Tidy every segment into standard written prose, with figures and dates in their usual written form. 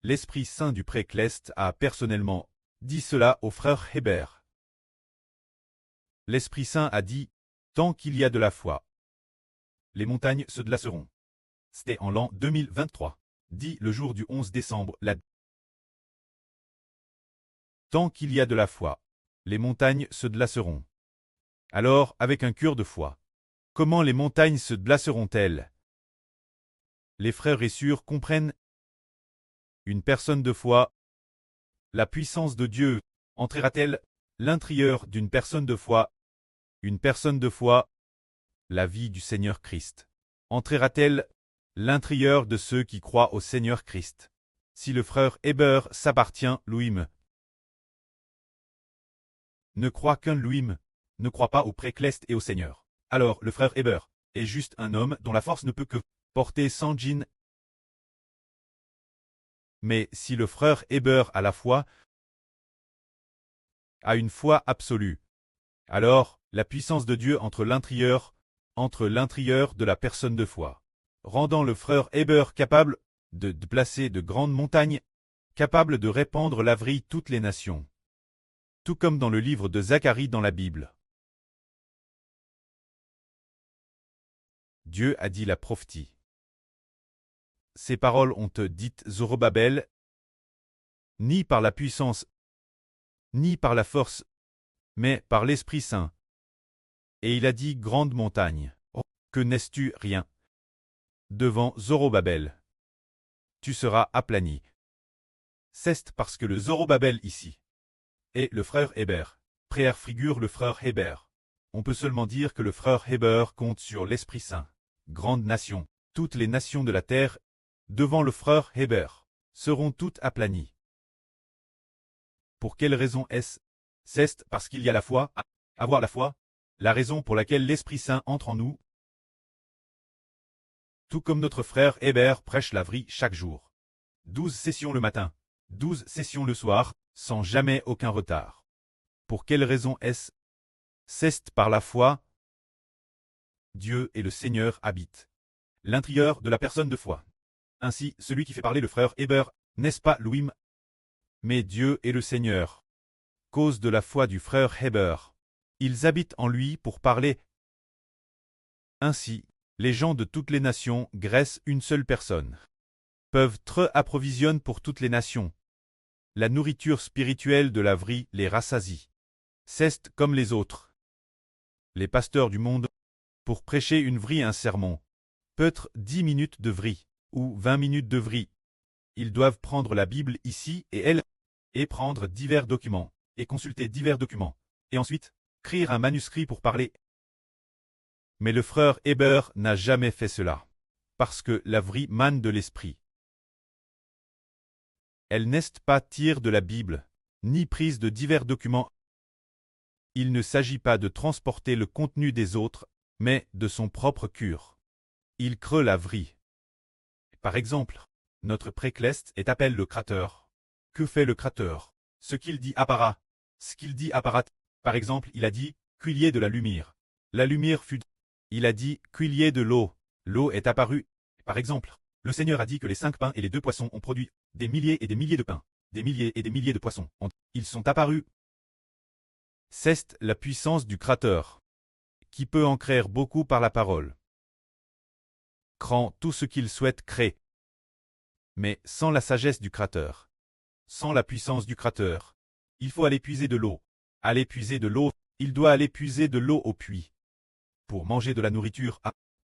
L'Esprit Saint du Précleste a personnellement dit cela au frère Hébert. L'Esprit Saint a dit « Tant qu'il y a de la foi, les montagnes se glaceront ». C'était en l'an 2023, dit le jour du 11 décembre. Tant qu'il y a de la foi, les montagnes se glaceront. Alors, avec un cœur de foi, comment les montagnes se glaceront-elles? Les frères et sœurs comprennent. Une personne de foi, la puissance de Dieu, entrera-t-elle l'intérieur d'une personne de foi? Une personne de foi, la vie du Seigneur Christ, entrera-t-elle l'intérieur de ceux qui croient au Seigneur Christ? Si le frère Hébert s'appartient, Louim, ne croit qu'un Louim, ne croit pas au Précleste et au Seigneur. Alors le frère Hébert est juste un homme dont la force ne peut que porter 100 djinns. Mais si le frère Hébert a la foi, a une foi absolue, alors la puissance de Dieu entre l'intérieur de la personne de foi, rendant le frère Hébert capable de placer de grandes montagnes, capable de répandre la vie toutes les nations. Tout comme dans le livre de Zacharie dans la Bible. Dieu a dit la prophétie. Ces paroles ont dit Zorobabel, ni par la puissance, ni par la force, mais par l'Esprit Saint. Et il a dit grande montagne, oh, que n'es-tu rien devant Zorobabel? Tu seras aplani. C'est parce que le Zorobabel ici est le frère Hébert. Frère figure le frère Hébert. On peut seulement dire que le frère Hébert compte sur l'Esprit Saint. Grande nation, toutes les nations de la terre, devant le frère Hébert, seront toutes aplanies. Pour quelle raison est-ce? C'est parce qu'il y a la foi, avoir la foi, la raison pour laquelle l'Esprit Saint entre en nous. Tout comme notre frère Hébert prêche la vie chaque jour. 12 sessions le matin, 12 sessions le soir, sans jamais aucun retard. Pour quelle raison est-ce? C'est par la foi. Dieu et le Seigneur habitent l'intérieur de la personne de foi. Ainsi, celui qui fait parler le frère Hébert, n'est-ce pas Louim? Mais Dieu et le Seigneur, cause de la foi du frère Hébert, ils habitent en lui pour parler. Ainsi, les gens de toutes les nations graissent une seule personne. Peuvent approvisionner pour toutes les nations. La nourriture spirituelle de la vie les rassasie. C'est comme les autres. Les pasteurs du monde, pour prêcher une vie un sermon, peut-être 10 minutes de vie, ou 20 minutes de vie. Ils doivent prendre la Bible ici et elle, et prendre divers documents, et consulter divers documents, et ensuite, écrire un manuscrit pour parler. Mais le frère Hébert n'a jamais fait cela, parce que la vie mane de l'esprit. Elle n'est pas tirée de la Bible, ni prise de divers documents. Il ne s'agit pas de transporter le contenu des autres, mais de son propre cœur. Il crée la vie. Par exemple, notre Précleste est appelé le Créateur. Que fait le Créateur? Ce qu'il dit apparaît. Ce qu'il dit apparaît. Par exemple, il a dit « qu'il y ait de la lumière ». La lumière fut. Il a dit « qu'il y ait de l'eau ». L'eau est apparue. Par exemple, le Seigneur a dit que les 5 pains et les 2 poissons ont produit des milliers et des milliers de pains, des milliers et des milliers de poissons. Ils sont apparus. C'est la puissance du Créateur, qui peut en créer beaucoup par la parole. Créant tout ce qu'il souhaite créer. Mais sans la sagesse du Créateur, sans la puissance du Créateur, il faut aller puiser de l'eau. Aller puiser de l'eau, il doit aller puiser de l'eau au puits. Pour manger de la nourriture,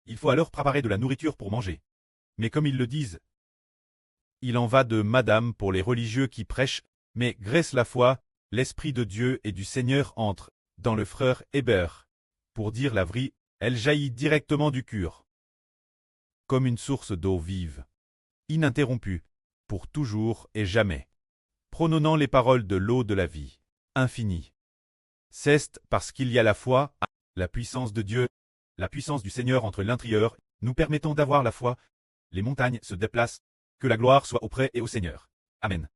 il faut alors préparer de la nourriture pour manger. Mais comme ils le disent, il en va de madame pour les religieux qui prêchent, mais grâce la foi, l'Esprit de Dieu et du Seigneur entre dans le frère Hébert. Pour dire la vie, elle jaillit directement du cœur. Comme une source d'eau vive, ininterrompue, pour toujours et jamais, prononçant les paroles de l'eau de la vie, infinie. C'est parce qu'il y a la foi, la puissance de Dieu, la puissance du Seigneur entre l'intérieur, nous permettant d'avoir la foi. Les montagnes se déplacent, que la gloire soit auprès et au Seigneur. Amen.